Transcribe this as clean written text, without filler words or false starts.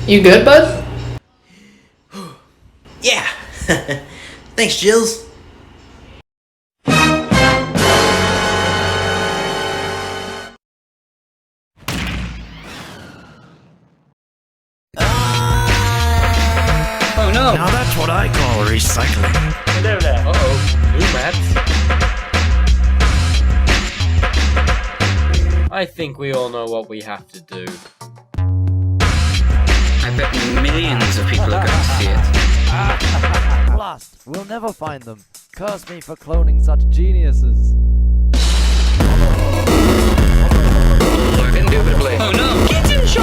You good, bud? Yeah. Thanks, Jills. Oh no! Now that's what I call recycling. Hello there. Uh-oh. Who, Matt? I think we all know what we have to do. I bet millions of people are going to see it. Blast! We'll never find them. Curse me for cloning such geniuses. Indubitably. Oh no! Kittens!